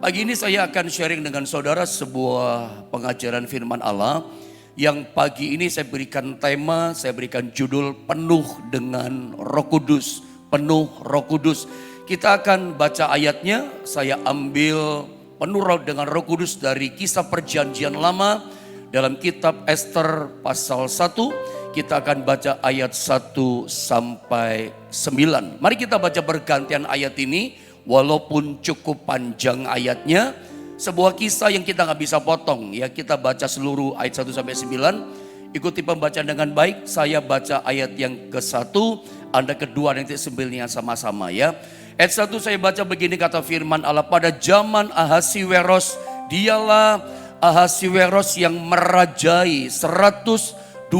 Pagi ini saya akan sharing dengan saudara sebuah pengajaran firman Allah yang pagi ini saya berikan tema, saya berikan judul penuh dengan Roh Kudus, penuh Roh Kudus. Kita akan baca ayatnya, saya ambil penuh dengan Roh Kudus dari Kisah Perjanjian Lama dalam kitab Ester pasal 1. Kita akan baca ayat 1 sampai 9. Mari kita baca bergantian ayat ini. Walaupun cukup panjang ayatnya, sebuah kisah yang kita nggak bisa potong ya. Kita baca seluruh ayat 1 sampai 9. Ikuti pembacaan dengan baik. Saya baca ayat yang ke-1, Anda kedua, nanti 9-nya sama-sama ya. Ayat 1 saya baca begini, kata firman Allah. Pada zaman Ahasiweros, dialah Ahasiweros yang merajai 127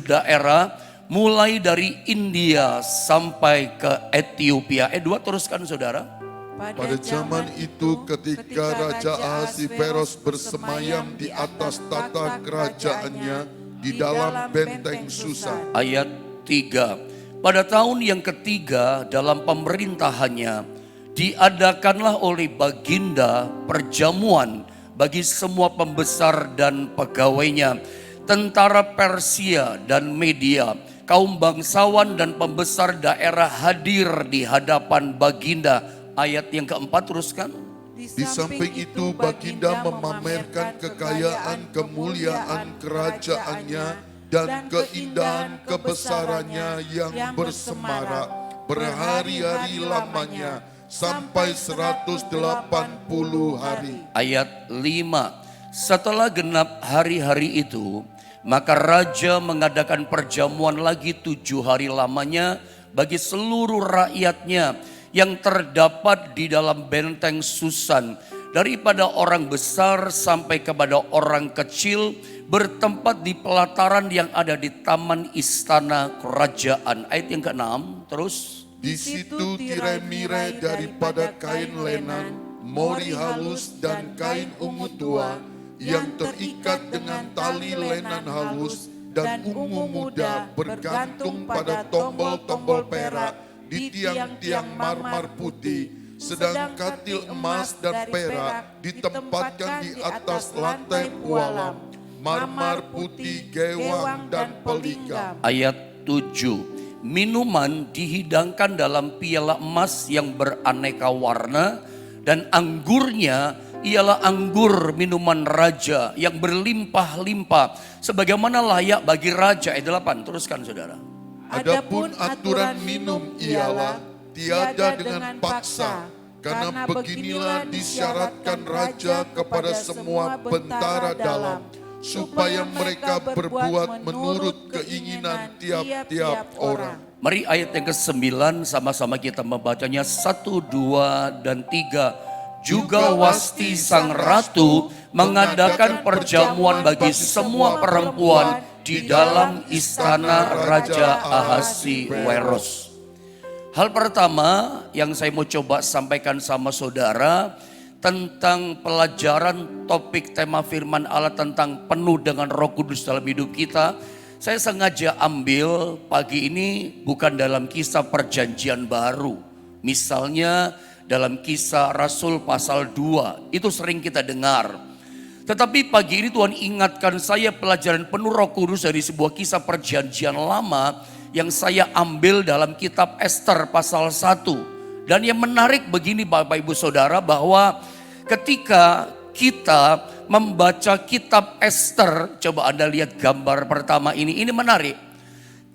daerah, mulai dari India sampai ke Ethiopia. 2 teruskan saudara. Pada zaman itu ketika Raja Ahasiweros bersemayam di atas tata kerajaannya di dalam benteng Susa. Ayat 3. Pada tahun yang ketiga dalam pemerintahannya, diadakanlah oleh Baginda perjamuan bagi semua pembesar dan pegawainya, tentara Persia dan Media, kaum bangsawan dan pembesar daerah hadir di hadapan Baginda. Ayat yang keempat teruskan. Di samping itu Baginda memamerkan kekayaan kemuliaan kerajaannya dan keindahan kebesarannya yang bersemarak berhari-hari lamanya sampai 180 hari. Ayat 5. Setelah genap hari-hari itu, maka raja mengadakan perjamuan lagi 7 hari lamanya bagi seluruh rakyatnya yang terdapat di dalam benteng Susan, daripada orang besar sampai kepada orang kecil, bertempat di pelataran yang ada di taman istana kerajaan. Ayat yang ke-6 terus. Di situ tirai-mirai daripada kain lenan, mori halus dan kain ungu tua yang terikat dengan tali lenan halus dan ungu muda bergantung pada tombol-tombol perak di tiang-tiang marmar putih, sedang katil emas dan perak ditempatkan di atas lantai pualam, marmar putih, gewang dan pelikam. Ayat 7. Minuman dihidangkan dalam piala emas yang beraneka warna, dan anggurnya ialah anggur minuman raja yang berlimpah-limpah sebagaimana layak bagi raja. Ayat 8 teruskan saudara. Adapun aturan minum ialah tiada dengan paksa, karena beginilah disyaratkan raja kepada semua bentara dalam, supaya mereka berbuat menurut keinginan tiap-tiap orang. Mari ayat yang ke-9 sama-sama kita membacanya 1, 2, dan 3. Juga Wasti sang ratu mengadakan perjamuan bagi semua perempuan di dalam istana Raja Ahasiweros. Hal pertama yang saya mau coba sampaikan sama saudara tentang pelajaran topik tema firman Allah tentang penuh dengan Roh Kudus dalam hidup kita. Saya sengaja ambil pagi ini bukan dalam Kisah Perjanjian Baru. Misalnya dalam Kisah Rasul pasal 2, itu sering kita dengar. Tetapi pagi ini Tuhan ingatkan saya pelajaran penuh Roh Kudus dari sebuah Kisah Perjanjian Lama yang saya ambil dalam kitab Ester pasal 1. Dan yang menarik begini Bapak Ibu Saudara, bahwa ketika kita membaca kitab Ester, coba Anda lihat gambar pertama ini menarik.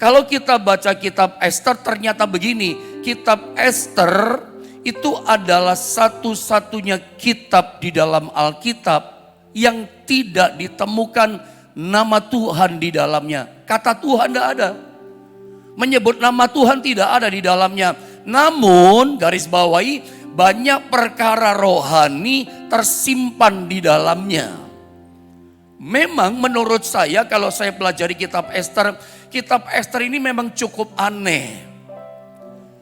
Kalau kita baca kitab Ester ternyata begini, kitab Ester itu adalah satu-satunya kitab di dalam Alkitab yang tidak ditemukan nama Tuhan di dalamnya. Kata Tuhan tidak ada. Menyebut nama Tuhan tidak ada di dalamnya. Namun garis bawahi, banyak perkara rohani tersimpan di dalamnya. Memang menurut saya kalau saya pelajari kitab Ester ini memang cukup aneh.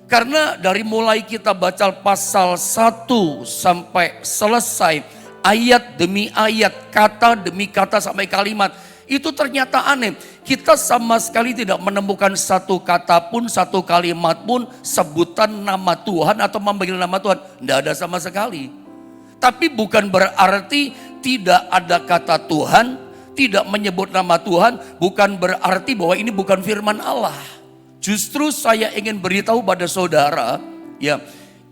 Karena dari mulai kita baca pasal 1 sampai selesai, ayat demi ayat, kata demi kata sampai kalimat, itu ternyata aneh. Kita sama sekali tidak menemukan satu kata pun, satu kalimat pun sebutan nama Tuhan atau memanggil nama Tuhan. Tidak ada sama sekali. Tapi bukan berarti tidak ada kata Tuhan, tidak menyebut nama Tuhan, bukan berarti bahwa ini bukan firman Allah. Justru saya ingin beritahu pada saudara, ya,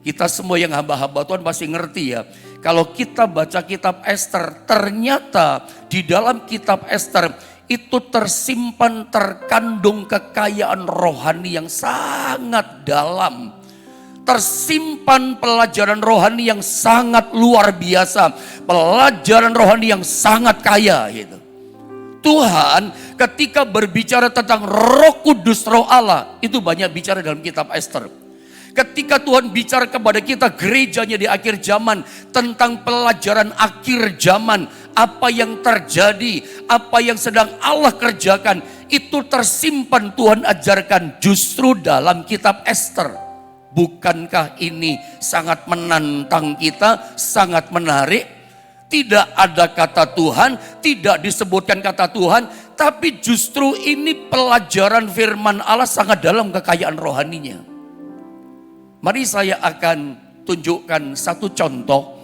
kita semua yang hamba-hamba Tuhan pasti ngerti ya. Kalau kita baca kitab Ester, ternyata di dalam kitab Ester itu tersimpan, terkandung kekayaan rohani yang sangat dalam. Tersimpan pelajaran rohani yang sangat luar biasa. Pelajaran rohani yang sangat kaya gitu. Tuhan ketika berbicara tentang Roh Kudus, Roh Allah, itu banyak bicara dalam kitab Ester. Ketika Tuhan bicara kepada kita gerejanya di akhir zaman tentang pelajaran akhir zaman, apa yang terjadi, apa yang sedang Allah kerjakan, itu tersimpan Tuhan ajarkan justru dalam kitab Ester. Bukankah ini sangat menantang kita, sangat menarik? Tidak ada kata Tuhan, tidak disebutkan kata Tuhan, tapi justru ini pelajaran firman Allah sangat dalam kekayaan rohaninya. Mari saya akan tunjukkan satu contoh.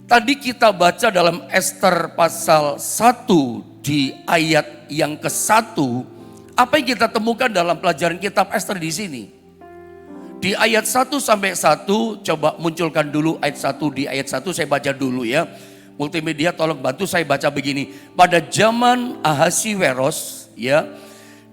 Tadi kita baca dalam Ester pasal 1 di ayat yang ke-1. Apa yang kita temukan dalam pelajaran kitab Ester di sini? Di ayat 1 sampai 1, coba munculkan dulu ayat 1 di ayat 1, saya baca dulu ya. Multimedia tolong bantu saya baca begini. Pada zaman Ahasiweros ya,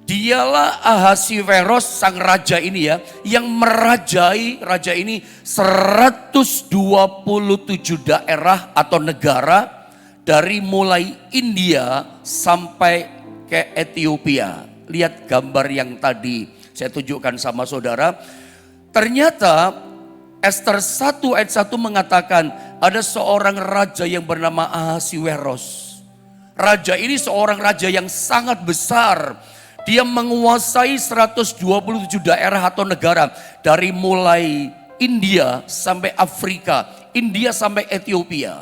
dialah Ahasiweros sang raja ini ya, yang merajai, raja ini 127 daerah atau negara dari mulai India sampai ke Ethiopia. Lihat gambar yang tadi saya tunjukkan sama saudara. Ternyata Ester 1 ayat 1 mengatakan ada seorang raja yang bernama Ahasiweros. Raja ini seorang raja yang sangat besar. Dia menguasai 127 daerah atau negara dari mulai India sampai Afrika, India sampai Ethiopia.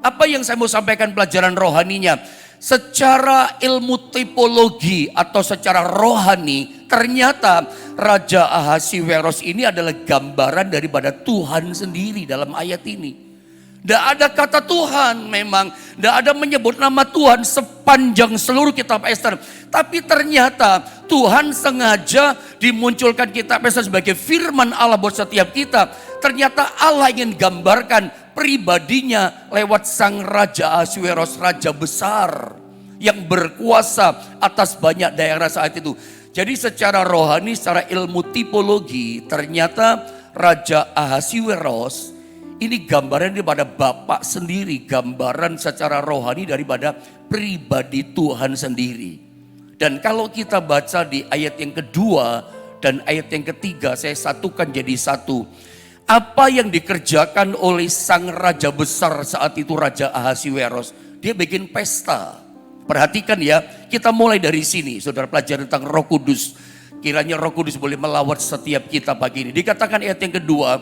Apa yang saya mau sampaikan pelajaran rohaninya? Secara ilmu tipologi atau secara rohani, ternyata Raja Ahasiweros ini adalah gambaran daripada Tuhan sendiri dalam ayat ini. Tidak ada kata Tuhan memang, tidak ada menyebut nama Tuhan sepanjang seluruh kitab Ester. Tapi ternyata Tuhan sengaja dimunculkan kitab Ester sebagai firman Allah buat setiap kita. Ternyata Allah ingin gambarkan pribadinya lewat sang Raja Ahasiweros, raja besar yang berkuasa atas banyak daerah saat itu. Jadi secara rohani, secara ilmu tipologi, ternyata Raja Ahasiweros ini gambaran daripada Bapak sendiri, gambaran secara rohani daripada pribadi Tuhan sendiri. Dan kalau kita baca di ayat yang kedua dan ayat yang ketiga, saya satukan jadi satu. Apa yang dikerjakan oleh sang raja besar saat itu, Raja Ahasiweros? Dia bikin pesta. Perhatikan ya, kita mulai dari sini, saudara pelajari tentang Roh Kudus. Kiranya Roh Kudus boleh melawat setiap kita pagi ini. Dikatakan ayat yang kedua,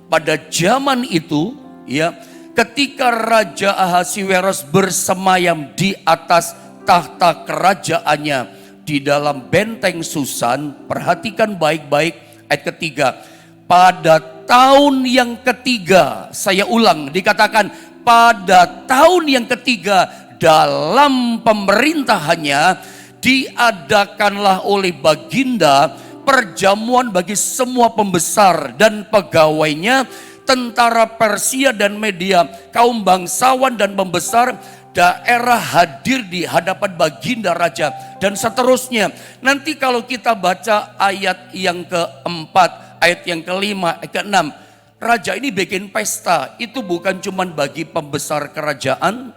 pada zaman itu ya, ketika Raja Ahasiweros bersemayam di atas tahta kerajaannya di dalam benteng Susan, perhatikan baik-baik ayat ketiga. Pada tahun yang ketiga, saya ulang, dikatakan pada tahun yang ketiga dalam pemerintahannya, diadakanlah oleh Baginda perjamuan bagi semua pembesar dan pegawainya, tentara Persia dan Media, kaum bangsawan dan pembesar daerah hadir di hadapan Baginda Raja, dan seterusnya. Nanti kalau kita baca ayat yang keempat, ayat yang kelima, ayat keenam, raja ini bikin pesta. Itu bukan cuma bagi pembesar kerajaan,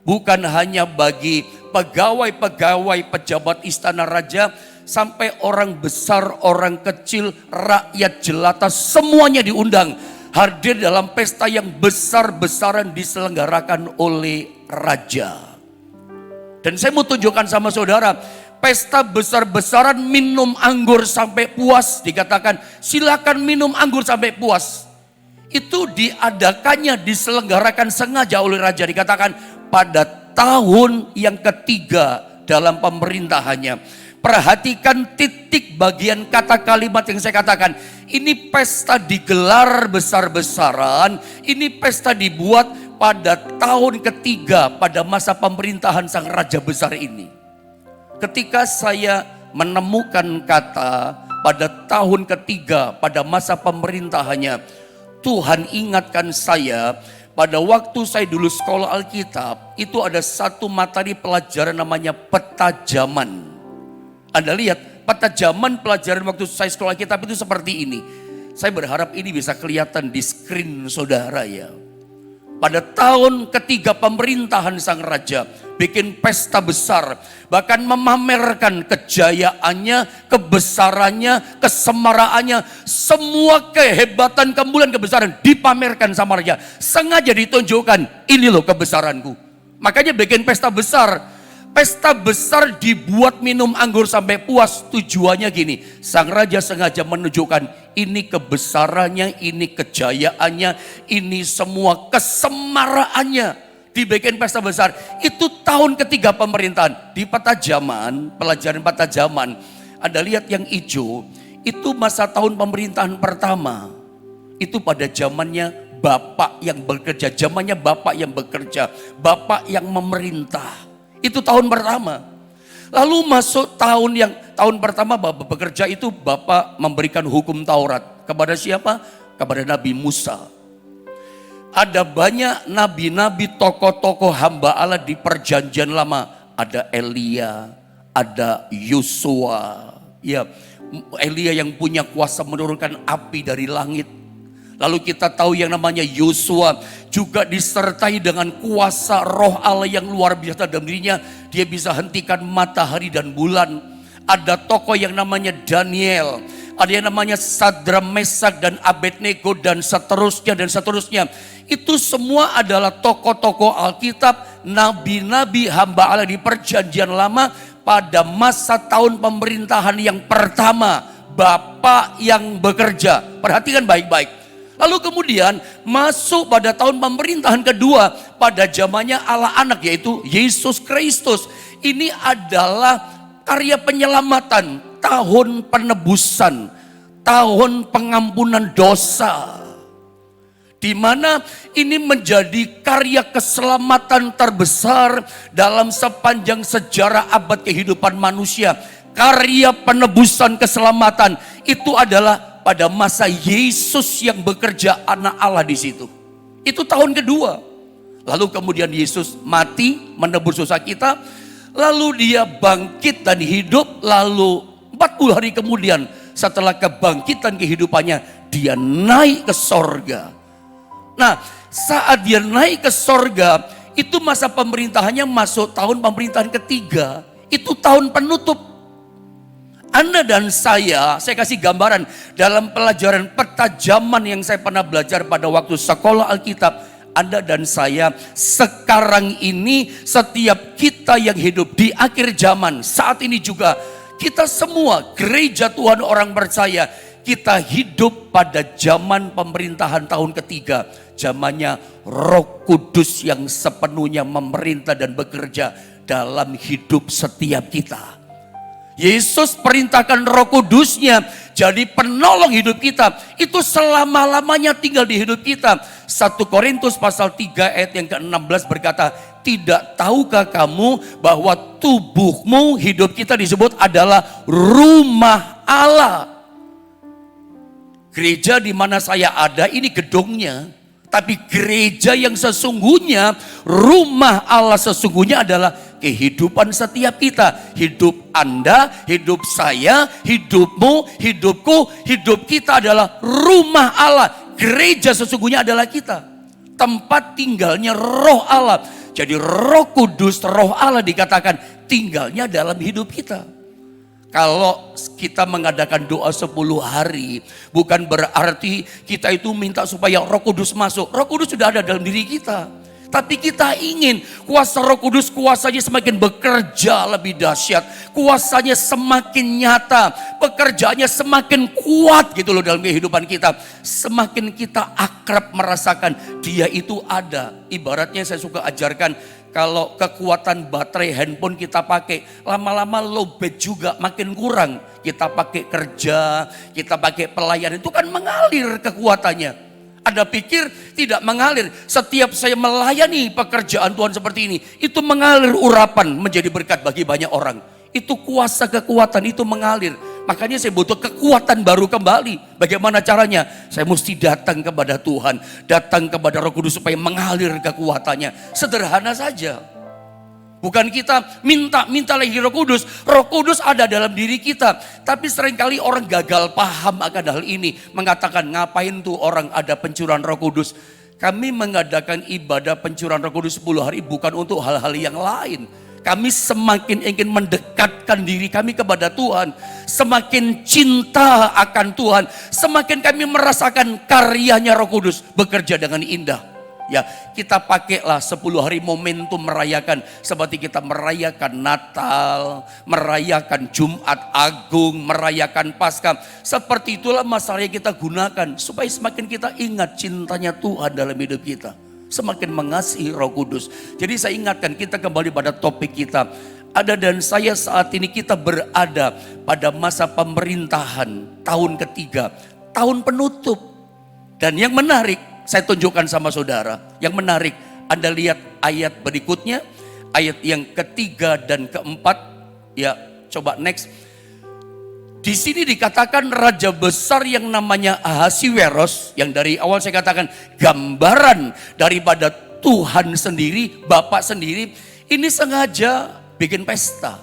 bukan hanya bagi pegawai-pegawai pejabat istana raja, sampai orang besar, orang kecil, rakyat jelata, semuanya diundang hadir dalam pesta yang besar-besaran diselenggarakan oleh raja. Dan saya mau tunjukkan sama saudara, pesta besar-besaran minum anggur sampai puas, dikatakan silakan minum anggur sampai puas. Itu diadakannya, diselenggarakan sengaja oleh raja, dikatakan pada tahun yang ketiga dalam pemerintahannya. Perhatikan titik bagian kata kalimat yang saya katakan. Ini pesta digelar besar-besaran, ini pesta dibuat pada tahun ketiga pada masa pemerintahan sang raja besar ini. Ketika saya menemukan kata pada tahun ketiga pada masa pemerintahannya, Tuhan ingatkan saya pada waktu saya dulu sekolah Alkitab, itu ada satu materi pelajaran namanya peta zaman. Anda lihat, peta zaman pelajaran waktu saya sekolah Alkitab itu seperti ini. Saya berharap ini bisa kelihatan di screen saudara ya. Pada tahun ketiga pemerintahan sang raja, bikin pesta besar, bahkan memamerkan kejayaannya, kebesarannya, kesemaraannya, semua kehebatan, kemuliaan, kebesaran dipamerkan sama raja. Sengaja ditunjukkan, ini loh kebesaranku. Makanya bikin pesta besar. Pesta besar dibuat minum anggur sampai puas. Tujuannya gini, sang raja sengaja menunjukkan ini kebesarannya, ini kejayaannya, ini semua kesemaraannya. Dibikin pesta besar. Itu tahun ketiga pemerintahan. Di peta zaman, pelajaran peta zaman, Anda lihat yang hijau, itu masa tahun pemerintahan pertama. Itu pada zamannya Bapak yang bekerja, zamannya Bapak yang bekerja, Bapak yang memerintah. Itu tahun pertama. Lalu masuk tahun pertama Bapak bekerja itu Bapak memberikan hukum Taurat. Kepada siapa? Kepada Nabi Musa. Ada banyak nabi-nabi, tokoh-tokoh hamba Allah di perjanjian lama. Ada Elia, ada Yosua. Ya, Elia yang punya kuasa menurunkan api dari langit. Lalu kita tahu yang namanya Yosua juga disertai dengan kuasa roh Allah yang luar biasa dalam dirinya. Dia bisa hentikan matahari dan bulan. Ada tokoh yang namanya Daniel. Ada yang namanya Sadra, Mesak dan Abednego dan seterusnya dan seterusnya. Itu semua adalah tokoh-tokoh Alkitab, nabi-nabi hamba Allah di perjanjian lama pada masa tahun pemerintahan yang pertama. Bapak yang bekerja. Perhatikan baik-baik. Lalu kemudian masuk pada tahun pemerintahan kedua pada zamannya Allah anak yaitu Yesus Kristus. Ini adalah karya penyelamatan, tahun penebusan, tahun pengampunan dosa. Di mana ini menjadi karya keselamatan terbesar dalam sepanjang sejarah abad kehidupan manusia. Karya penebusan keselamatan itu adalah pada masa Yesus yang bekerja anak Allah di situ. Itu tahun kedua. Lalu kemudian Yesus mati menebus dosa kita. Lalu dia bangkit dan hidup. Lalu 40 hari kemudian setelah kebangkitan kehidupannya dia naik ke sorga. Nah saat dia naik ke sorga itu masa pemerintahannya masuk tahun pemerintahan ketiga. Itu tahun penutup. Anda dan saya kasih gambaran dalam pelajaran peta zaman yang saya pernah belajar pada waktu sekolah Alkitab. Anda dan saya sekarang ini setiap kita yang hidup di akhir zaman saat ini juga kita semua gereja Tuhan orang percaya kita hidup pada zaman pemerintahan tahun ketiga. Zamannya Roh Kudus yang sepenuhnya memerintah dan bekerja dalam hidup setiap kita. Yesus perintahkan Roh Kudusnya jadi penolong hidup kita. Itu selama-lamanya tinggal di hidup kita. 1 Korintus pasal 3 ayat yang ke-16 berkata, tidak tahukah kamu bahwa tubuhmu, hidup kita disebut adalah rumah Allah. Gereja di mana saya ada ini gedungnya. Tapi gereja yang sesungguhnya, rumah Allah sesungguhnya adalah kehidupan setiap kita. Hidup Anda, hidup saya, hidupmu, hidupku, hidup kita adalah rumah Allah. Gereja sesungguhnya adalah kita. Tempat tinggalnya roh Allah. Jadi Roh Kudus, roh Allah dikatakan tinggalnya dalam hidup kita. Kalau kita mengadakan doa 10 hari, bukan berarti kita itu minta supaya Roh Kudus masuk. Roh Kudus sudah ada dalam diri kita. Tapi kita ingin kuasa Roh Kudus, kuasanya semakin bekerja lebih dahsyat. Kuasanya semakin nyata, pekerjaannya semakin kuat gitu loh dalam kehidupan kita. Semakin kita akrab merasakan dia itu ada. Ibaratnya saya suka ajarkan, kalau kekuatan baterai handphone kita pakai, lama-lama lowbat juga makin kurang. Kita pakai kerja, kita pakai pelayanan, itu kan mengalir kekuatannya. Anda pikir tidak mengalir? Setiap saya melayani pekerjaan Tuhan seperti ini, itu mengalir urapan menjadi berkat bagi banyak orang. Itu kuasa kekuatan, itu mengalir. Makanya saya butuh kekuatan baru kembali. Bagaimana caranya? Saya mesti datang kepada Tuhan, datang kepada Roh Kudus supaya mengalir kekuatannya. Sederhana saja. Bukan kita minta lagi Roh Kudus. Roh Kudus ada dalam diri kita. Tapi seringkali orang gagal paham akan hal ini. Mengatakan, ngapain tuh orang ada pencurahan Roh Kudus? Kami mengadakan ibadah pencurahan Roh Kudus 10 hari bukan untuk hal-hal yang lain. Kami semakin ingin mendekatkan diri kami kepada Tuhan. Semakin cinta akan Tuhan. Semakin kami merasakan karyanya Roh Kudus bekerja dengan indah. Ya, kita pakailah 10 hari momentum merayakan. Seperti kita merayakan Natal, merayakan Jumat Agung, merayakan Paskah. Seperti itulah masalah yang kita gunakan. Supaya semakin kita ingat cintanya Tuhan dalam hidup kita. Semakin mengasihi Roh Kudus. Jadi saya ingatkan, kita kembali pada topik kita. Ada dan saya saat ini kita berada pada masa pemerintahan tahun ketiga, tahun penutup. Dan yang menarik, saya tunjukkan sama saudara. Yang menarik, Anda lihat ayat berikutnya, ayat yang ketiga dan keempat. Ya, coba next. Di sini dikatakan raja besar yang namanya Ahasiweros, yang dari awal saya katakan gambaran daripada Tuhan sendiri, Bapak sendiri, ini sengaja bikin pesta.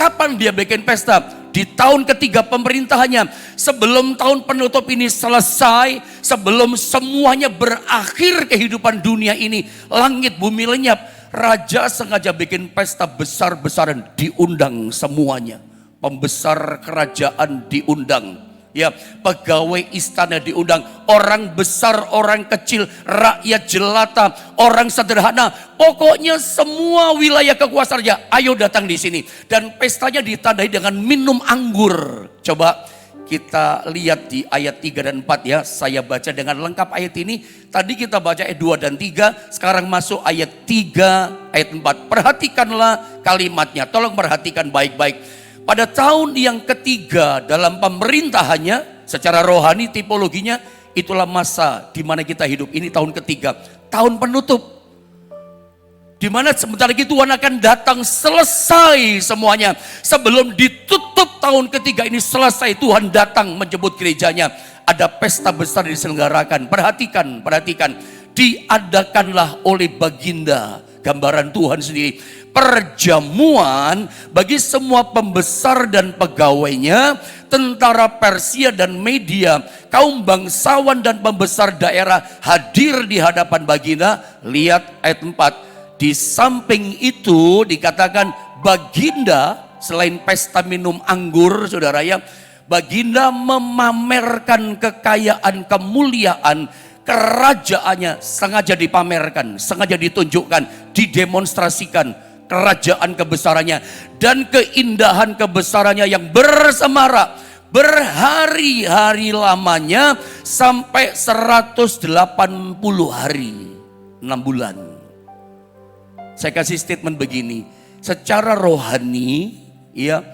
Kapan dia bikin pesta? Di tahun ketiga pemerintahannya, sebelum tahun penutup ini selesai, sebelum semuanya berakhir kehidupan dunia ini, langit bumi lenyap, raja sengaja bikin pesta besar-besaran, diundang semuanya. Pembesar kerajaan diundang, ya, pegawai istana diundang, orang besar, orang kecil, rakyat jelata, orang sederhana, pokoknya semua wilayah kekuasaannya, ayo datang di sini. Dan pestanya ditandai dengan minum anggur. Coba kita lihat di ayat 3 dan 4 ya, saya baca dengan lengkap ayat ini. Tadi kita baca ayat 2 dan 3, sekarang masuk ayat 3, ayat 4. Perhatikanlah kalimatnya, tolong perhatikan baik-baik. Pada tahun yang ketiga dalam pemerintahannya, secara rohani tipologinya, itulah masa di mana kita hidup. Ini tahun ketiga, tahun penutup. Di mana sebentar lagi Tuhan akan datang, selesai semuanya. Sebelum ditutup tahun ketiga ini selesai, Tuhan datang menjemput gerejanya. Ada pesta besar diselenggarakan. Perhatikan. Diadakanlah oleh baginda, gambaran Tuhan sendiri. Perjamuan bagi semua pembesar dan pegawainya, tentara Persia dan Media, kaum bangsawan dan pembesar daerah hadir di hadapan baginda. Lihat ayat 4. Di samping itu dikatakan baginda, selain pesta minum anggur, saudara ya, baginda memamerkan kekayaan, kemuliaan, kerajaannya sengaja dipamerkan, sengaja ditunjukkan, didemonstrasikan. Kerajaan kebesarannya dan keindahan kebesarannya yang bersemarak berhari-hari lamanya sampai 180 hari, 6 bulan. Saya kasih statement begini, secara rohani ya,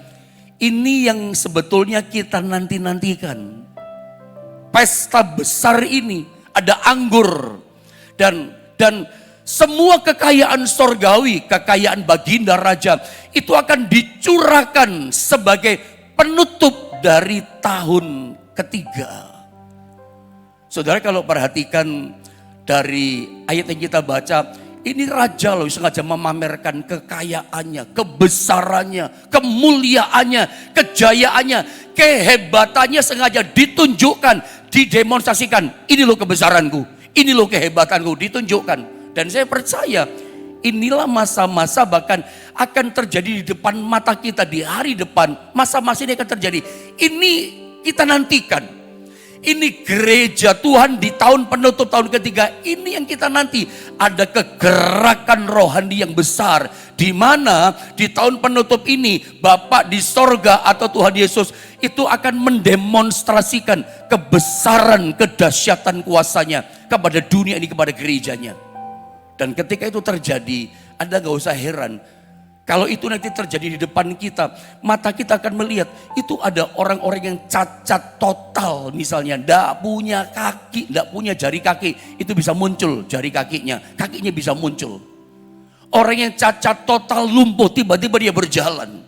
ini yang sebetulnya kita nanti-nantikan. Pesta besar ini ada anggur dan semua kekayaan sorgawi, kekayaan baginda raja itu akan dicurahkan sebagai penutup dari tahun ketiga. Saudara kalau perhatikan dari ayat yang kita baca, ini raja loh sengaja memamerkan kekayaannya, kebesarannya, kemuliaannya, kejayaannya, kehebatannya sengaja ditunjukkan, didemonstrasikan. Ini loh kebesaranku, ini loh kehebatanku, ditunjukkan. Dan saya percaya inilah masa-masa bahkan akan terjadi di depan mata kita di hari depan. Masa-masa ini akan terjadi. Ini kita nantikan. Ini gereja Tuhan di tahun penutup tahun ketiga. Ini yang kita nanti. Ada kegerakan rohani yang besar. Di mana di tahun penutup ini Bapa di sorga atau Tuhan Yesus itu akan mendemonstrasikan kebesaran, kedahsyatan kuasanya kepada dunia ini, kepada gerejanya. Dan ketika itu terjadi, Anda gak usah heran. Kalau itu nanti terjadi di depan kita, mata kita akan melihat itu ada orang-orang yang cacat total, misalnya ndak punya kaki, ndak punya jari kaki, itu bisa muncul jari kakinya bisa muncul. Orang yang cacat total lumpuh, tiba-tiba dia berjalan.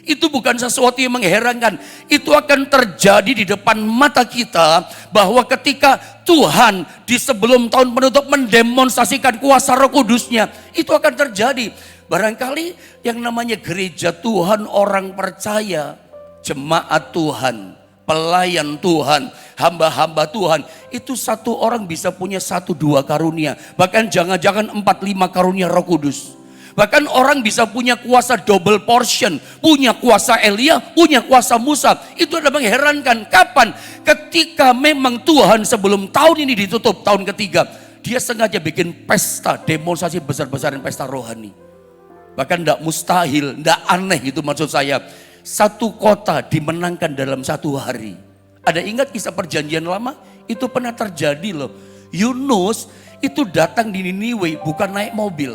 Itu bukan sesuatu yang mengherankan. Itu akan terjadi di depan mata kita, bahwa ketika Tuhan di sebelum tahun penutup mendemonstrasikan kuasa Roh Kudusnya, itu akan terjadi. Barangkali yang namanya gereja Tuhan, orang percaya, jemaat Tuhan, pelayan Tuhan, hamba-hamba Tuhan, itu satu orang bisa punya 1-2 karunia. Bahkan jangan-jangan 4-5 karunia Roh Kudus. Bahkan orang bisa punya kuasa double portion, punya kuasa Elia, punya kuasa Musa. Itu adalah mengherankan. Kapan? Ketika memang Tuhan sebelum tahun ini ditutup, tahun ketiga, dia sengaja bikin pesta, demonstrasi besar-besaran, pesta rohani. Bahkan tidak mustahil, tidak aneh itu maksud saya. Satu kota dimenangkan dalam 1 hari. Ada ingat kisah perjanjian lama? Itu pernah terjadi loh. Yunus itu datang di Niniwe bukan naik mobil.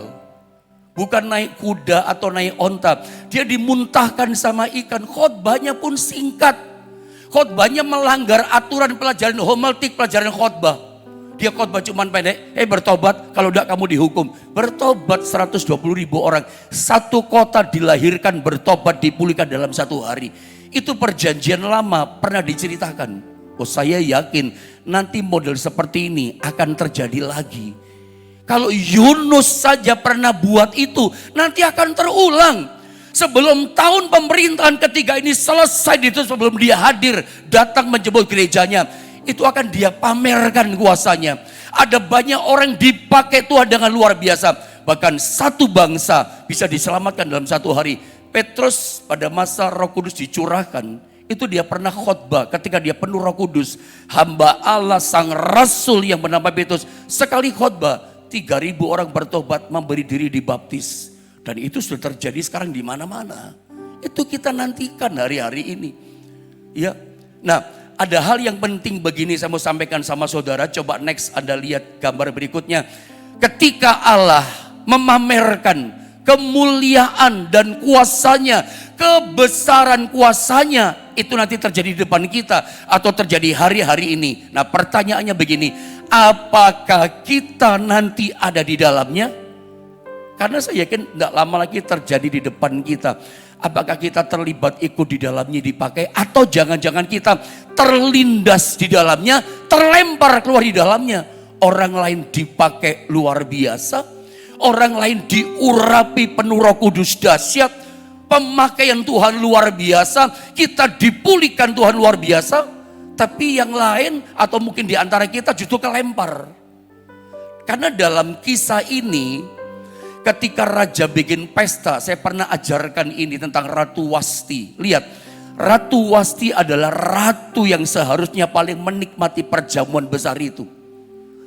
Bukan naik kuda atau naik onta. Dia dimuntahkan sama ikan. Khotbahnya pun singkat. Khotbahnya melanggar aturan pelajaran homiletik, pelajaran khotbah. Dia khotbah cuman pendek, bertobat, kalau tidak kamu dihukum. Bertobat 120.000 orang. Satu kota dilahirkan, bertobat, dipulihkan dalam 1 hari. Itu perjanjian lama pernah diceritakan. Oh, saya yakin nanti model seperti ini akan terjadi lagi. Kalau Yunus saja pernah buat itu, nanti akan terulang. Sebelum tahun pemerintahan ketiga ini selesai, itu sebelum dia hadir, datang menjemput gerejanya, itu akan dia pamerkan kuasanya. Ada banyak orang dipakai Tuhan dengan luar biasa. Bahkan satu bangsa bisa diselamatkan dalam 1 hari. Petrus pada masa Roh Kudus dicurahkan, itu dia pernah khotbah ketika dia penuh Roh Kudus. Hamba Allah sang rasul yang bernama Petrus, sekali khotbah 3.000 orang bertobat, memberi diri dibaptis. Dan itu sudah terjadi sekarang di mana-mana. Itu kita nantikan hari-hari ini. Ya. Nah, ada hal yang penting begini saya mau sampaikan sama saudara. Coba next Anda lihat gambar berikutnya. Ketika Allah memamerkan kemuliaan dan kuasanya, kebesaran kuasanya, itu nanti terjadi di depan kita atau terjadi hari-hari ini. Nah, pertanyaannya begini, apakah kita nanti ada di dalamnya? Karena saya yakin tidak lama lagi terjadi di depan kita. Apakah kita terlibat ikut di dalamnya dipakai, atau jangan-jangan kita terlindas di dalamnya, terlempar keluar di dalamnya. Orang lain dipakai luar biasa, orang lain diurapi penuh Roh Kudus dahsyat, pemakaian Tuhan luar biasa, kita dipulihkan Tuhan luar biasa, tapi yang lain atau mungkin di antara kita justru kelempar. Karena dalam kisah ini, ketika raja bikin pesta, saya pernah ajarkan ini tentang Ratu Wasti. Lihat, Ratu Wasti adalah ratu yang seharusnya paling menikmati perjamuan besar itu.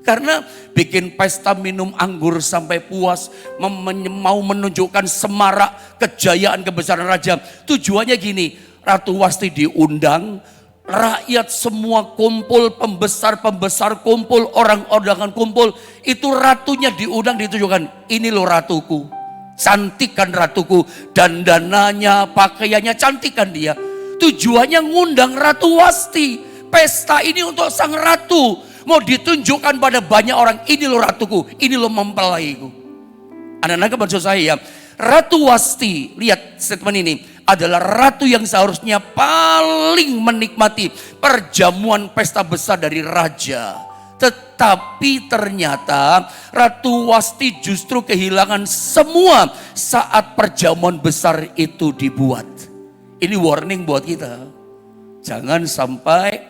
Karena bikin pesta minum anggur sampai puas, mau menunjukkan semarak kejayaan kebesaran raja. Tujuannya gini, Ratu Wasti diundang, rakyat semua kumpul, pembesar-pembesar kumpul, orang-orang kumpul. Itu ratunya diundang, ditunjukkan, ini loh ratuku, cantikkan ratuku, dandananya, pakaiannya, cantikkan dia. Tujuannya ngundang Ratu Wasti. Pesta ini untuk sang ratu, mau ditunjukkan pada banyak orang, ini loh ratuku, ini loh mempelaiku. Anak-anak maksud saya ya, Ratu Wasti, lihat statement ini, adalah ratu yang seharusnya paling menikmati perjamuan pesta besar dari raja. Tetapi ternyata Ratu Wasti justru kehilangan semua saat perjamuan besar itu dibuat. Ini warning buat kita. Jangan sampai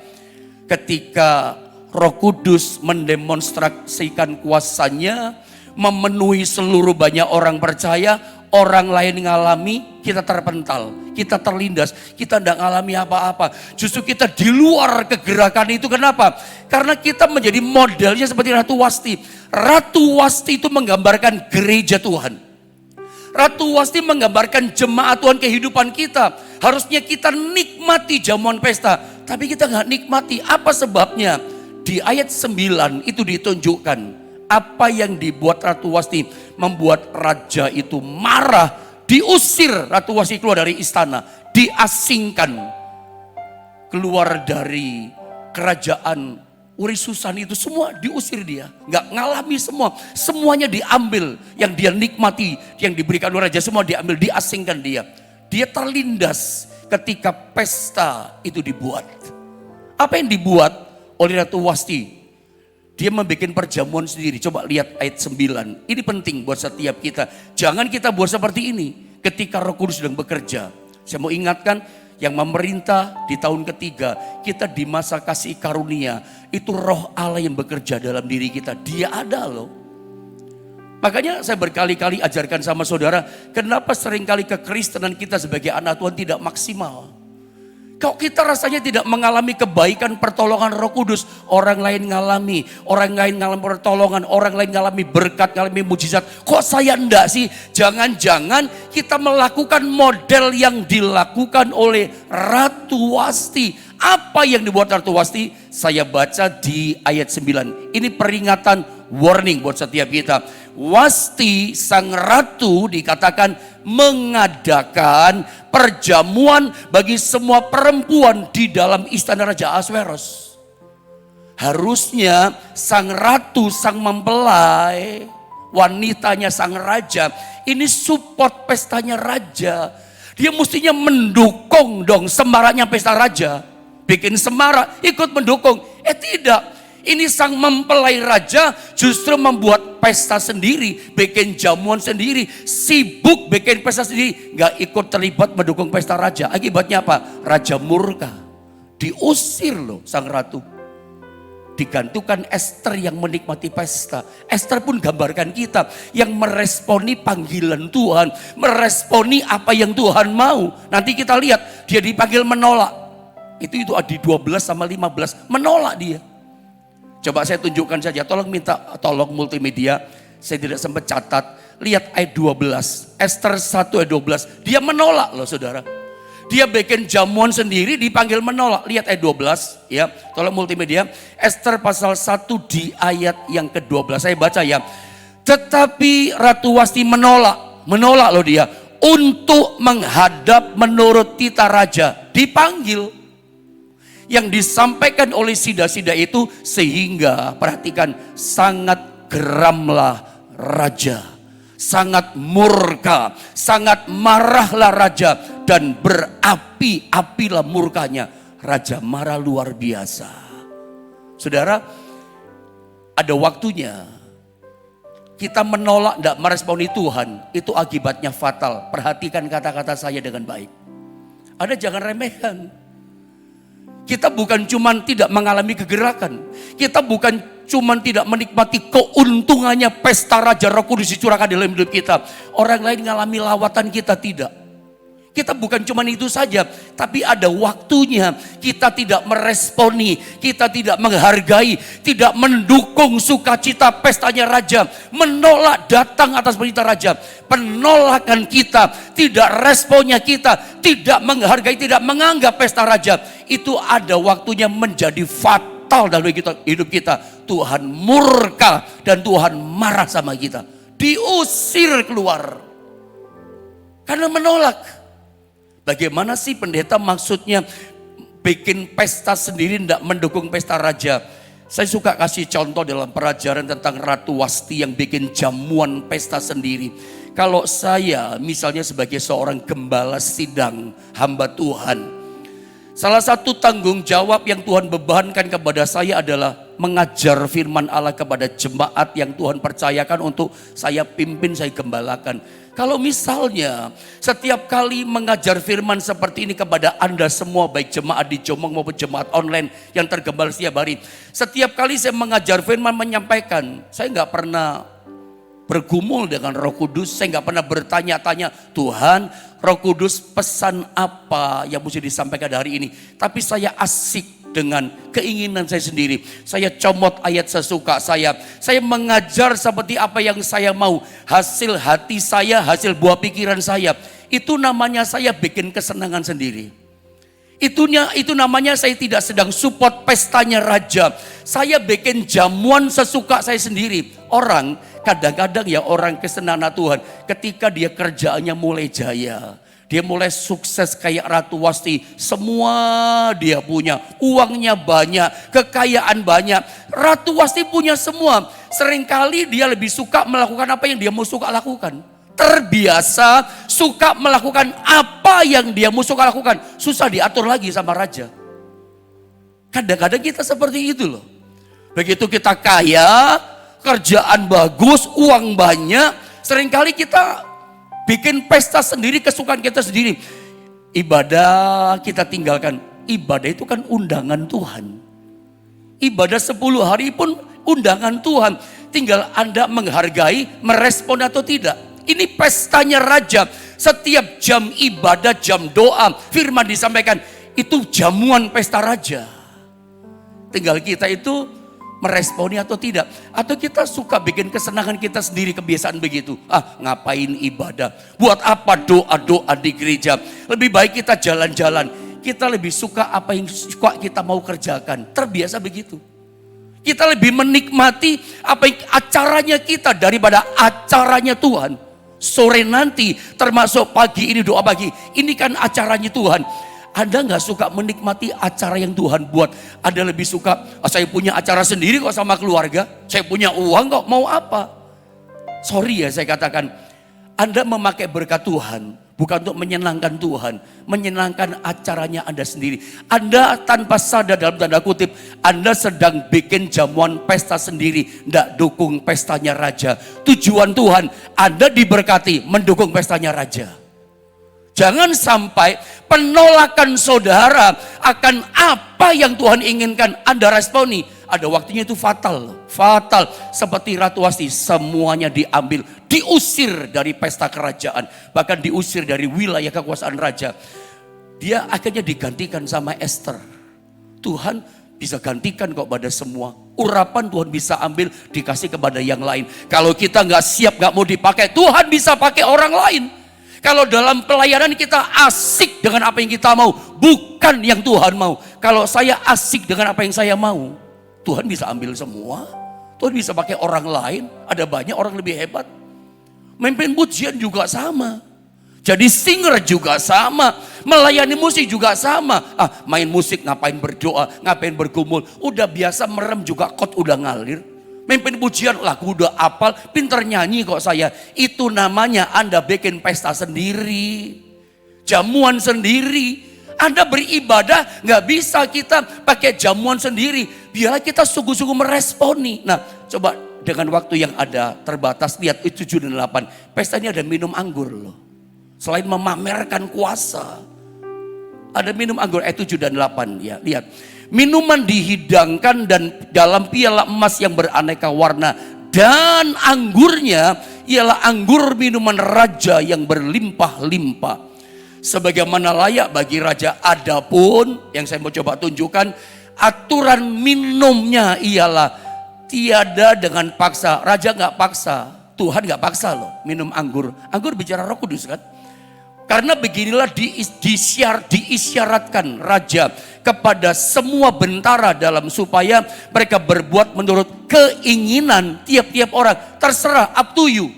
ketika Roh Kudus mendemonstrasikan kuasanya, memenuhi seluruh banyak orang percaya, orang lain ngalami, kita terpental, kita terlindas, kita tidak ngalami apa-apa. Justru kita di luar kegerakan itu. Kenapa? Karena kita menjadi modelnya seperti Ratu Wasti. Ratu Wasti itu menggambarkan gereja Tuhan. Ratu Wasti menggambarkan jemaat Tuhan, kehidupan kita. Harusnya kita nikmati jamuan pesta, tapi kita nggak nikmati. Apa sebabnya? Di ayat 9 itu ditunjukkan apa yang dibuat Ratu Wasti membuat raja itu marah, diusir Ratu Wasti keluar dari istana, diasingkan keluar dari kerajaan Urisusan itu, semua diusir dia. Nggak ngalami semua, semuanya diambil. Yang dia nikmati, yang diberikan oleh raja semua diambil, diasingkan dia. Dia terlindas ketika pesta itu dibuat. Apa yang dibuat oleh Ratu Wasti? Dia membuat perjamuan sendiri. Coba lihat ayat 9. Ini penting buat setiap kita. Jangan kita buat seperti ini ketika Roh Kudus sedang bekerja. Saya mau ingatkan, yang memerintah di tahun ketiga, kita di masa kasih karunia, itu Roh Allah yang bekerja dalam diri kita. Dia ada loh. Makanya saya berkali-kali ajarkan sama saudara, kenapa seringkali kekristenan kita sebagai anak Tuhan tidak maksimal. Kalau kita rasanya tidak mengalami kebaikan pertolongan Roh Kudus, orang lain ngalami, orang lain ngalami pertolongan, orang lain ngalami berkat, ngalami mujizat. Kok saya enggak sih? Jangan-jangan kita melakukan model yang dilakukan oleh Ratu Wasti. Apa yang dibuat Ratu Wasti? Saya baca di ayat 9. Ini peringatan, warning buat setiap kita. Wasti sang ratu dikatakan mengadakan perjamuan bagi semua perempuan di dalam istana Raja Ahasveros. Harusnya sang ratu, sang mempelai, wanitanya sang raja, ini support pestanya raja. Dia mestinya mendukung dong semaraknya pesta raja. Bikin semarak, ikut mendukung. Tidak. Ini sang mempelai raja justru membuat pesta sendiri, bikin jamuan sendiri, sibuk bikin pesta sendiri, gak ikut terlibat mendukung pesta raja. Akibatnya apa? Raja murka, diusir loh sang ratu. Digantikan Esther yang menikmati pesta. Esther pun gambarkan kita yang meresponi panggilan Tuhan, meresponi apa yang Tuhan mau. Nanti kita lihat dia dipanggil menolak. Itu di 12 sama 15 menolak dia. Coba saya tunjukkan saja, tolong multimedia, saya tidak sempat catat. Lihat ayat 12, Esther 1 ayat 12, dia menolak loh saudara. Dia bikin jamuan sendiri, dipanggil menolak. Lihat ayat 12 ya, tolong multimedia. Esther pasal 1 di ayat yang ke-12, saya baca ya. Tetapi Ratu Wasti menolak loh dia. Untuk menghadap menurut titah raja, dipanggil. Yang disampaikan oleh sida-sida itu sehingga perhatikan sangat geramlah raja, sangat murka, sangat marahlah raja dan berapi-apilah murkanya. Raja marah luar biasa. Saudara, ada waktunya kita menolak, tidak meresponi Tuhan, itu akibatnya fatal. Perhatikan kata-kata saya dengan baik. Anda jangan remehkan. Kita bukan cuma tidak mengalami kegerakan. Kita bukan cuma tidak menikmati keuntungannya pesta Raja Roh Kudus dicurahkan dalam hidup kita. Orang lain mengalami lawatan, kita tidak. Kita bukan cuma itu saja, tapi ada waktunya kita tidak meresponi, kita tidak menghargai, tidak mendukung sukacita pestanya Raja, menolak datang atas perintah Raja. Penolakan kita, tidak responnya kita, tidak menghargai, tidak menganggap pesta Raja, itu ada waktunya menjadi fatal dalam hidup kita. Tuhan murka dan Tuhan marah sama kita, diusir keluar karena menolak. Bagaimana sih pendeta maksudnya bikin pesta sendiri tidak mendukung pesta raja? Saya suka kasih contoh dalam pelajaran tentang Ratu Wasti yang bikin jamuan pesta sendiri. Kalau saya misalnya sebagai seorang gembala sidang hamba Tuhan, salah satu tanggung jawab yang Tuhan bebankan kepada saya adalah mengajar firman Allah kepada jemaat yang Tuhan percayakan untuk saya pimpin, saya gembalakan. Kalau misalnya setiap kali mengajar firman seperti ini kepada Anda semua, baik jemaat di Jomong maupun jemaat online yang tergembala setiap hari, setiap kali saya mengajar firman menyampaikan, saya nggak pernah bergumul dengan Roh Kudus, saya nggak pernah bertanya-tanya, Tuhan, Roh Kudus pesan apa yang mesti disampaikan hari ini. Tapi saya asik dengan keinginan saya sendiri. Saya comot ayat sesuka saya. Saya mengajar seperti apa yang saya mau. Hasil hati saya, hasil buah pikiran saya. Itu namanya saya bikin kesenangan sendiri. Itu namanya saya tidak sedang support pestanya raja. Saya bikin jamuan sesuka saya sendiri. Orang kadang-kadang ya orang kesenangan Tuhan. Ketika dia kerjaannya mulai jaya. Dia mulai sukses kayak Ratu Wasti. Semua dia punya. Uangnya banyak. Kekayaan banyak. Ratu Wasti punya semua. Seringkali dia lebih suka melakukan apa yang dia mau suka lakukan. Terbiasa suka melakukan apa yang dia mau suka lakukan. Susah diatur lagi sama raja. Kadang-kadang kita seperti itu loh. Begitu kita kaya, kerjaan bagus, uang banyak. Seringkali kita bikin pesta sendiri, kesukaan kita sendiri. Ibadah kita tinggalkan. Ibadah itu kan undangan Tuhan. Ibadah 10 hari pun undangan Tuhan. Tinggal Anda menghargai, merespon atau tidak. Ini pestanya raja. Setiap jam ibadah, jam doa, firman disampaikan. Itu jamuan pesta raja. Tinggal kita itu meresponi atau tidak. Atau kita suka bikin kesenangan kita sendiri, kebiasaan begitu. Ngapain ibadah? Buat apa doa-doa di gereja? Lebih baik kita jalan-jalan. Kita lebih suka apa yang suka kita mau kerjakan. Terbiasa begitu. Kita lebih menikmati apa yang acaranya kita daripada acaranya Tuhan. Sore nanti termasuk pagi ini doa pagi. Ini kan acaranya Tuhan. Anda gak suka menikmati acara yang Tuhan buat. Anda lebih suka, saya punya acara sendiri kok sama keluarga. Saya punya uang kok, mau apa? Sorry ya saya katakan. Anda memakai berkat Tuhan. Bukan untuk menyenangkan Tuhan. Menyenangkan acaranya Anda sendiri. Anda tanpa sadar dalam tanda kutip. Anda sedang bikin jamuan pesta sendiri. Tidak dukung pestanya raja. Tujuan Tuhan. Anda diberkati mendukung pestanya raja. Jangan sampai penolakan saudara akan apa yang Tuhan inginkan Anda responi. Ada waktunya itu fatal. Fatal. Seperti Ratu Wasti. Semuanya diambil. Diusir dari pesta kerajaan. Bahkan diusir dari wilayah kekuasaan raja. Dia akhirnya digantikan sama Esther. Tuhan bisa gantikan kok pada semua. Urapan Tuhan bisa ambil dikasih kepada yang lain. Kalau kita nggak siap, nggak mau dipakai, Tuhan bisa pakai orang lain. Kalau dalam pelayanan kita asik dengan apa yang kita mau, bukan yang Tuhan mau. Kalau saya asik dengan apa yang saya mau, Tuhan bisa ambil semua. Tuhan bisa pakai orang lain. Ada banyak orang lebih hebat. Memimpin pujian juga sama. Jadi singer juga sama. Melayani musik juga sama. Main musik ngapain berdoa, ngapain bergumul. Udah biasa merem juga kot udah ngalir. Memimpin pujian lagu udah apal, pinter nyanyi kok saya. Itu namanya Anda bikin pesta sendiri. Jamuan sendiri. Anda beribadah nggak bisa kita pakai jamuan sendiri. Biarlah kita sungguh-sungguh meresponi. Nah coba dengan waktu yang ada terbatas, lihat 7 dan 8. Pesta ini ada minum anggur loh. Selain memamerkan kuasa. Ada minum anggur 7 dan 8 ya, lihat. Minuman dihidangkan dan dalam piala emas yang beraneka warna. Dan anggurnya ialah anggur minuman raja yang berlimpah-limpah. Sebagaimana layak bagi raja. Adapun yang saya mau coba tunjukkan, aturan minumnya ialah tiada dengan paksa. Raja nggak paksa, Tuhan nggak paksa loh minum anggur. Anggur bicara Roh Kudus kan. Karena beginilah diisyaratkan raja kepada semua bentara dalam supaya mereka berbuat menurut keinginan tiap-tiap orang. Terserah, up to you.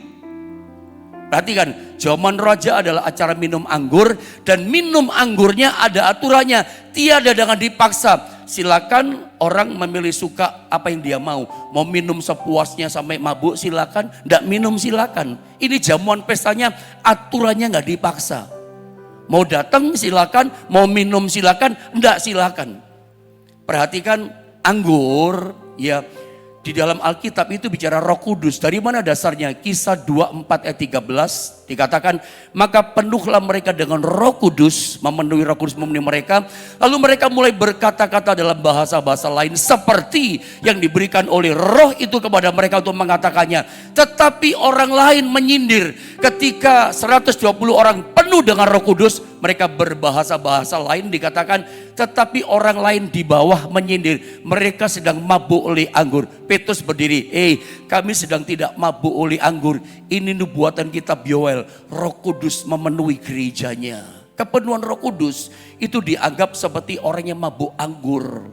Perhatikan, zaman raja adalah acara minum anggur dan minum anggurnya ada aturannya. Tiada dengan dipaksa. Silakan orang memilih suka apa yang dia mau. Mau minum sepuasnya sampai mabuk silakan, enggak minum silakan. Ini jamuan pestanya aturannya enggak dipaksa. Mau datang silakan, mau minum silakan, enggak silakan. Perhatikan anggur ya. Di dalam Alkitab itu bicara Roh Kudus. Dari mana dasarnya? Kisah 24 ayat 13 dikatakan, maka penuhlah mereka dengan Roh Kudus, memenuhi Roh Kudus memenuhi mereka. Lalu mereka mulai berkata-kata dalam bahasa-bahasa lain seperti yang diberikan oleh Roh itu kepada mereka untuk mengatakannya. Tetapi orang lain menyindir. Ketika 120 orang penuh dengan Roh Kudus, mereka berbahasa-bahasa lain dikatakan, tetapi orang lain di bawah menyindir. Mereka sedang mabuk oleh anggur. Petrus berdiri, kami sedang tidak mabuk oleh anggur. Ini nubuatan kitab Yoel. Roh Kudus memenuhi gerejanya. Kepenuhan Roh Kudus itu dianggap seperti orang yang mabuk anggur.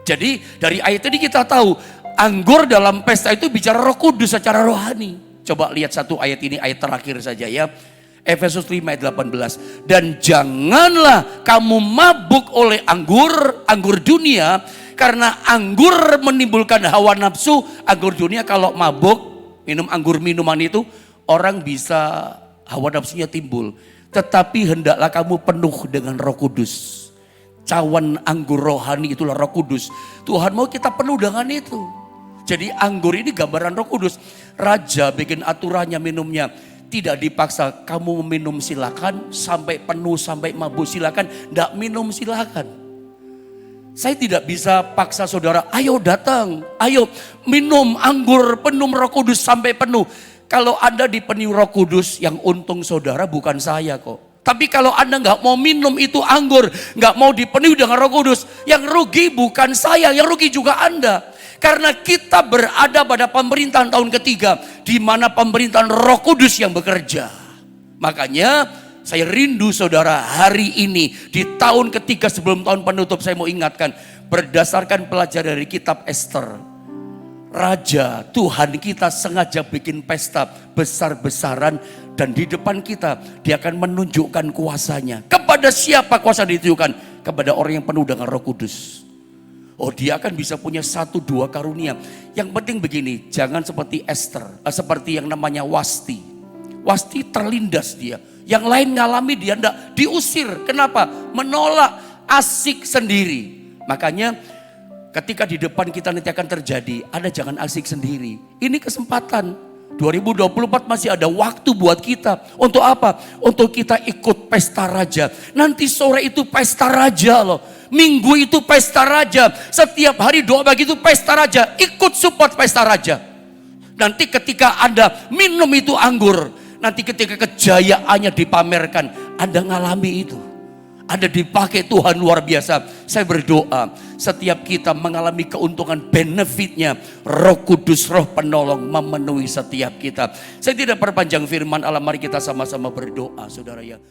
Jadi dari ayat ini kita tahu anggur dalam pesta itu bicara Roh Kudus secara rohani. Coba lihat satu ayat ini, ayat terakhir saja ya. Efesus 5 ayat 18. Dan janganlah kamu mabuk oleh anggur dunia, karena anggur menimbulkan hawa nafsu. Anggur dunia kalau mabuk, minum anggur minuman itu, orang bisa hawa nafsunya timbul. Tetapi hendaklah kamu penuh dengan Roh Kudus. Cawan anggur rohani itulah Roh Kudus. Tuhan mau kita penuh dengan itu. Jadi anggur ini gambaran Roh Kudus. Raja bikin aturannya minumnya. Tidak dipaksa, kamu minum silakan, sampai penuh, sampai mabuk silakan. Tidak minum silakan. Saya tidak bisa paksa saudara, ayo datang, ayo minum anggur penuh Roh Kudus sampai penuh. Kalau Anda dipenuhi Roh Kudus, yang untung saudara bukan saya kok. Tapi kalau Anda nggak mau minum itu anggur, nggak mau dipenuhi dengan Roh Kudus, yang rugi bukan saya, yang rugi juga Anda. Karena kita berada pada pemerintahan tahun ketiga, di mana pemerintahan Roh Kudus yang bekerja. Makanya saya rindu saudara hari ini, di tahun ketiga sebelum tahun penutup, saya mau ingatkan, berdasarkan pelajaran dari kitab Ester. Raja Tuhan kita sengaja bikin pesta besar-besaran, dan di depan kita dia akan menunjukkan kuasanya. Kepada siapa kuasa ditujukan? Kepada orang yang penuh dengan Roh Kudus. Oh, dia akan bisa punya 1-2 karunia. Yang penting begini, jangan seperti Ester, seperti yang namanya Wasti. Wasti terlindas dia. Yang lain ngalami dia enggak, diusir. Kenapa? Menolak, asik sendiri. Makanya ketika di depan kita nanti akan terjadi, Anda jangan asik sendiri. Ini kesempatan. 2024 masih ada waktu buat kita. Untuk apa? Untuk kita ikut pesta raja. Nanti sore itu pesta raja loh. Minggu itu pesta raja. Setiap hari doa pagi itu pesta raja. Ikut support pesta raja. Nanti ketika Anda minum itu anggur, nanti ketika kejayaannya dipamerkan, Anda ngalami itu. Anda dipakai Tuhan luar biasa. Saya berdoa setiap kita mengalami keuntungan benefitnya, Roh Kudus, Roh penolong memenuhi setiap kita. Saya tidak perpanjang firman Allah, mari kita sama-sama berdoa saudara ya.